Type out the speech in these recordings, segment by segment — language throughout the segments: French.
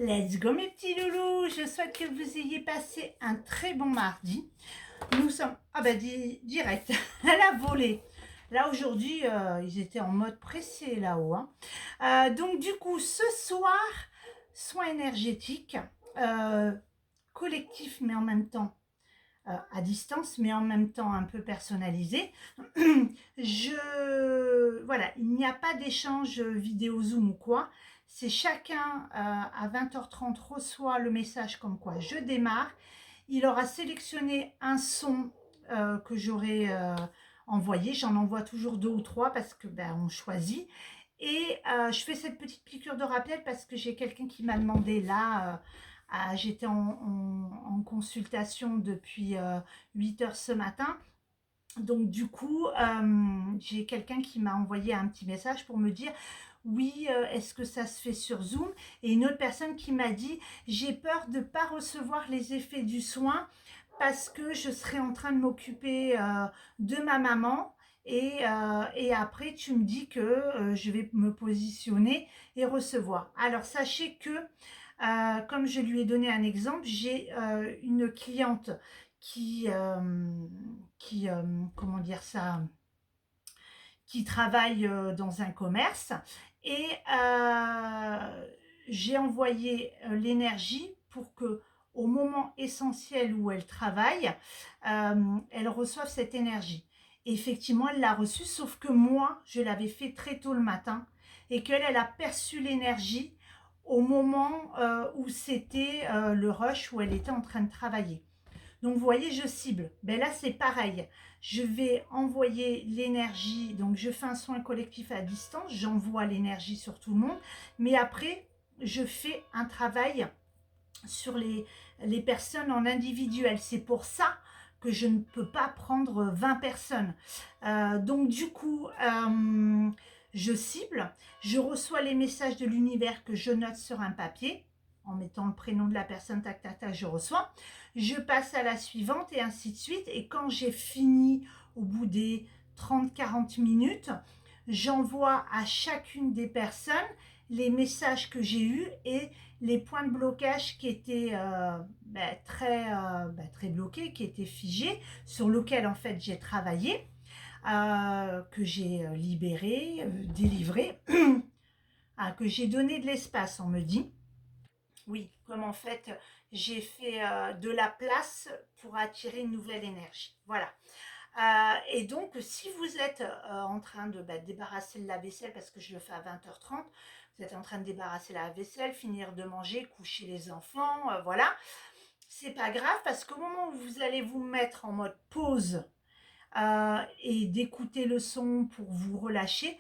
Let's go mes petits loulous, je souhaite que vous ayez passé un très bon mardi. Nous sommes direct à la volée. Là aujourd'hui, ils étaient en mode pressé là-haut. Donc du coup, ce soir, soin énergétique, collectif mais en même temps à distance, mais en même temps un peu personnalisé. Voilà, il n'y a pas d'échange vidéo Zoom ou quoi. C'est chacun à 20h30 reçoit le message comme quoi je démarre. Il aura sélectionné un son que j'aurai envoyé. J'en envoie toujours 2 ou 3 parce que on choisit. Et je fais cette petite piqûre de rappel parce que j'ai quelqu'un qui m'a demandé là, j'étais en consultation depuis 8 heures ce matin. Donc du coup, j'ai quelqu'un qui m'a envoyé un petit message pour me dire oui, est-ce que ça se fait sur Zoom? Et une autre personne qui m'a dit j'ai peur de ne pas recevoir les effets du soin parce que je serai en train de m'occuper de ma maman. Et après, tu me dis que je vais me positionner et recevoir. Alors, sachez que, comme je lui ai donné un exemple, j'ai une cliente qui, comment dire ça, qui travaille dans un commerce et j'ai envoyé l'énergie pour que au moment essentiel où elle travaille, elle reçoive cette énergie. Et effectivement, elle l'a reçue, sauf que moi, je l'avais fait très tôt le matin et qu'elle elle a perçu l'énergie au moment où c'était le rush, où elle était en train de travailler. Donc, vous voyez, je cible. Ben là, c'est pareil. Je vais envoyer l'énergie. Donc, je fais un soin collectif à distance. J'envoie l'énergie sur tout le monde. Mais après, je fais un travail sur les personnes en individuel. C'est pour ça que je ne peux pas prendre 20 personnes. Donc, du coup, je cible. Je reçois les messages de l'univers que je note sur un papier en mettant le prénom de la personne, tac, tac, tac, je reçois. Je passe à la suivante et ainsi de suite. Et quand j'ai fini, au bout des 30-40 minutes, j'envoie à chacune des personnes les messages que j'ai eus et les points de blocage qui étaient très bloqués, qui étaient figés, sur lesquels en fait j'ai travaillé, que j'ai libéré, délivré, que j'ai donné de l'espace, on me dit. Oui, comme en fait j'ai fait de la place pour attirer une nouvelle énergie. Voilà. Et donc, si vous êtes en train de débarrasser le lave-vaisselle, parce que je le fais à 20h30, vous êtes en train de débarrasser la vaisselle, finir de manger, coucher les enfants, voilà. C'est pas grave parce qu'au moment où vous allez vous mettre en mode pause et d'écouter le son pour vous relâcher,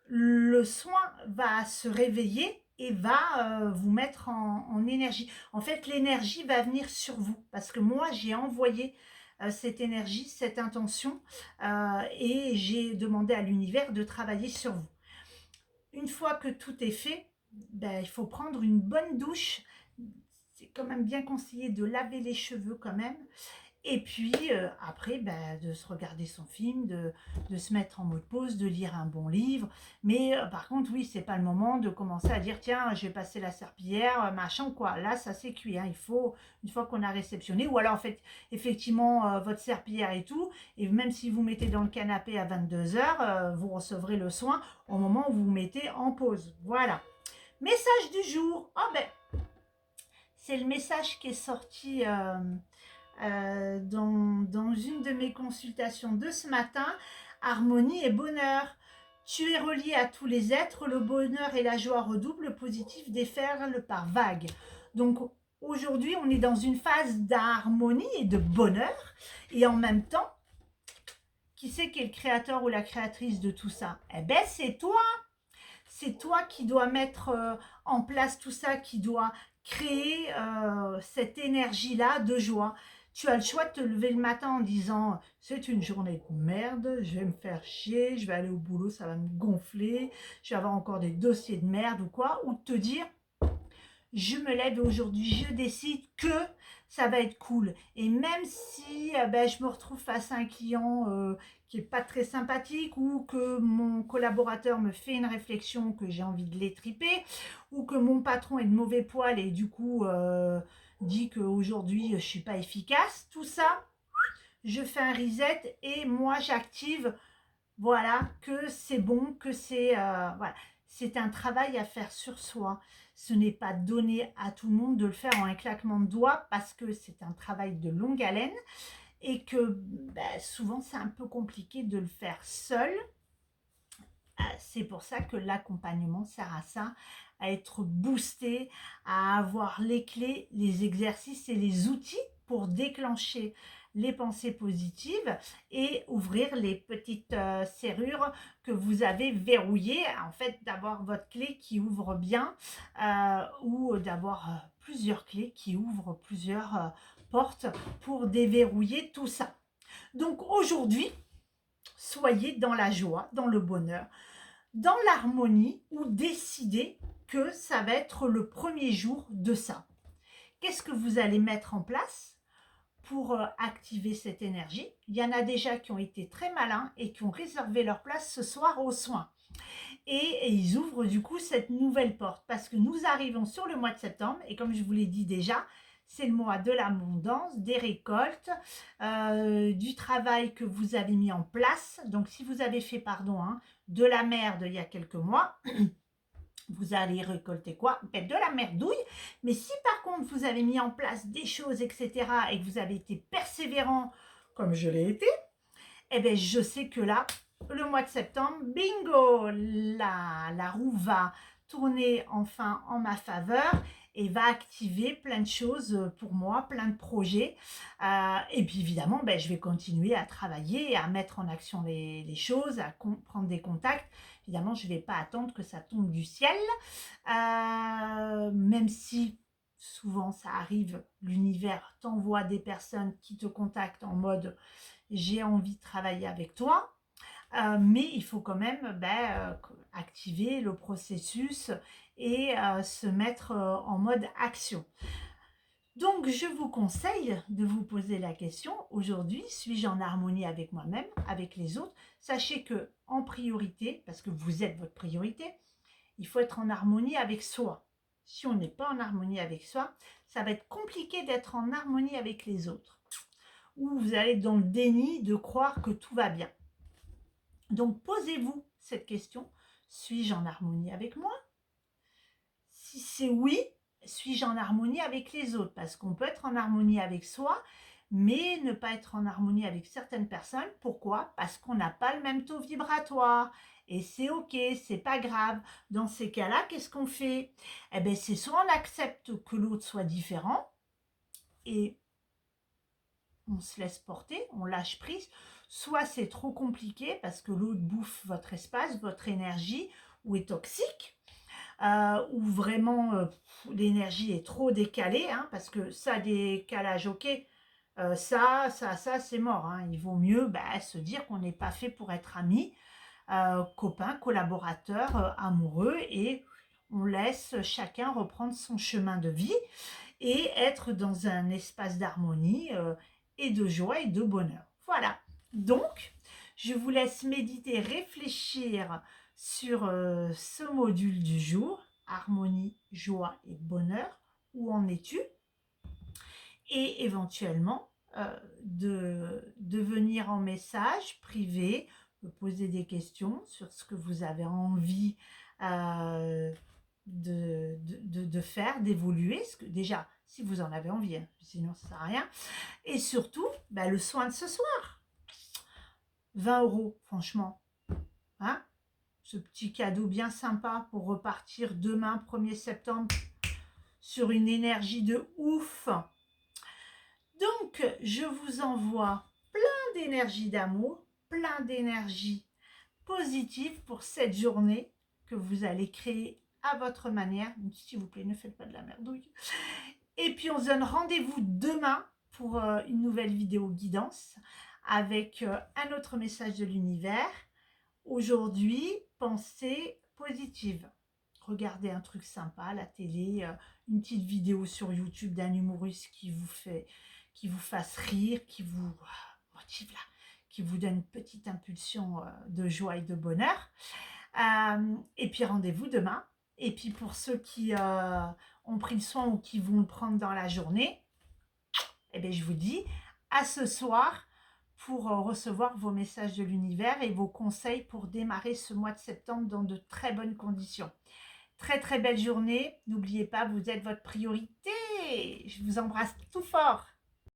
le soin va se réveiller et va vous mettre en énergie. En fait, l'énergie va venir sur vous parce que moi, j'ai envoyé cette énergie, cette intention et j'ai demandé à l'univers de travailler sur vous. Une fois que tout est fait, il faut prendre une bonne douche. C'est quand même bien conseillé de laver les cheveux quand même. Et puis après, de se regarder son film, de se mettre en mode pause, de lire un bon livre. Mais par contre, oui, c'est pas le moment de commencer à dire tiens, je vais passer la serpillière, machin quoi. Là, ça c'est cuit. Il faut, une fois qu'on a réceptionné, ou alors en fait, effectivement, votre serpillière et tout, et même si vous mettez dans le canapé à 22h, vous recevrez le soin au moment où vous vous mettez en pause. Voilà. Message du jour. C'est le message qui est sorti. Dans une de mes consultations de ce matin, harmonie et bonheur. Tu es relié à tous les êtres, le bonheur et la joie redoublent, le positif déferle par vagues. Donc aujourd'hui, on est dans une phase d'harmonie et de bonheur, et en même temps, qui c'est qui est le créateur ou la créatrice de tout ça? Eh ben, c'est toi! C'est toi qui dois mettre en place tout ça, qui dois créer cette énergie-là de joie. Tu as le choix de te lever le matin en disant c'est une journée de merde, je vais me faire chier, je vais aller au boulot, ça va me gonfler, je vais avoir encore des dossiers de merde ou quoi, ou de te dire je me lève et aujourd'hui, je décide que ça va être cool. Et même si ben, je me retrouve face à un client qui n'est pas très sympathique ou que mon collaborateur me fait une réflexion que j'ai envie de l'étriper ou que mon patron est de mauvais poil et du coup dit qu'aujourd'hui, je ne suis pas efficace, tout ça, je fais un reset et moi, j'active voilà, que c'est bon, que c'est voilà. C'est un travail à faire sur soi. Ce n'est pas donné à tout le monde de le faire en un claquement de doigts parce que c'est un travail de longue haleine et que ben, souvent c'est un peu compliqué de le faire seul. C'est pour ça que l'accompagnement sert à ça, à être boosté, à avoir les clés, les exercices et les outils pour déclencher les pensées positives et ouvrir les petites serrures que vous avez verrouillées. En fait, d'avoir votre clé qui ouvre bien ou d'avoir plusieurs clés qui ouvrent plusieurs portes pour déverrouiller tout ça. Donc aujourd'hui, soyez dans la joie, dans le bonheur, dans l'harmonie ou décidez que ça va être le premier jour de ça. Qu'est-ce que vous allez mettre en place pour activer cette énergie? Il y en a déjà qui ont été très malins et qui ont réservé leur place ce soir aux soins. Et ils ouvrent du coup cette nouvelle porte parce que nous arrivons sur le mois de septembre et comme je vous l'ai dit déjà, c'est le mois de l'abondance, des récoltes, du travail que vous avez mis en place. Donc si vous avez fait, pardon, de la merde il y a quelques mois, vous allez récolter quoi? Ben, de la merdouille. Mais si par contre vous avez mis en place des choses, etc., et que vous avez été persévérant, comme je l'ai été, eh bien je sais que là, le mois de septembre, bingo, la roue va tourner enfin en ma faveur et va activer plein de choses pour moi, plein de projets. Et puis évidemment, ben, je vais continuer à travailler, à mettre en action les choses, à prendre des contacts. Évidemment, je ne vais pas attendre que ça tombe du ciel, même si souvent ça arrive, l'univers t'envoie des personnes qui te contactent en mode j'ai envie de travailler avec toi, mais il faut quand même activer le processus et se mettre en mode action. Donc, je vous conseille de vous poser la question, aujourd'hui, suis-je en harmonie avec moi-même, avec les autres? Sachez que en priorité, parce que vous êtes votre priorité, il faut être en harmonie avec soi. Si on n'est pas en harmonie avec soi, ça va être compliqué d'être en harmonie avec les autres. Ou vous allez être dans le déni de croire que tout va bien. Donc, posez-vous cette question, suis-je en harmonie avec moi? Si c'est oui, suis-je en harmonie avec les autres? Parce qu'on peut être en harmonie avec soi, mais ne pas être en harmonie avec certaines personnes. Pourquoi? Parce qu'on n'a pas le même taux vibratoire. Et c'est ok, c'est pas grave. Dans ces cas-là, qu'est-ce qu'on fait? Eh bien, c'est soit on accepte que l'autre soit différent et on se laisse porter, on lâche prise, soit c'est trop compliqué parce que l'autre bouffe votre espace, votre énergie, ou est toxique, ou vraiment l'énergie est trop décalée, parce que ça, décalage, ok, ça, c'est mort. Il vaut mieux se dire qu'on n'est pas fait pour être amis, copains, collaborateurs, amoureux, et on laisse chacun reprendre son chemin de vie et être dans un espace d'harmonie et de joie et de bonheur. Voilà. Donc, je vous laisse méditer, réfléchir sur ce module du jour, harmonie, joie et bonheur. Où en es-tu? Et éventuellement, de venir en message privé, me poser des questions sur ce que vous avez envie de faire, d'évoluer. Déjà, si vous en avez envie, sinon ça ne sert à rien. Et surtout, le soin de ce soir. 20 €, franchement. Ce petit cadeau bien sympa pour repartir demain, 1er septembre, sur une énergie de ouf. Donc, je vous envoie plein d'énergie d'amour, plein d'énergie positive pour cette journée que vous allez créer à votre manière. S'il vous plaît, ne faites pas de la merdouille. Et puis, on se donne rendez-vous demain pour une nouvelle vidéo guidance avec un autre message de l'univers. Aujourd'hui, pensée positive. regardez un truc sympa à la télé, une petite vidéo sur YouTube d'un humoriste qui vous fasse rire, qui vous motive là, qui vous donne une petite impulsion de joie et de bonheur. Et puis rendez-vous demain. Et puis pour ceux qui ont pris le soin ou qui vont le prendre dans la journée, eh bien, je vous dis à ce soir pour recevoir vos messages de l'univers et vos conseils pour démarrer ce mois de septembre dans de très bonnes conditions. Très très belle journée. N'oubliez pas, vous êtes votre priorité. Je vous embrasse tout fort.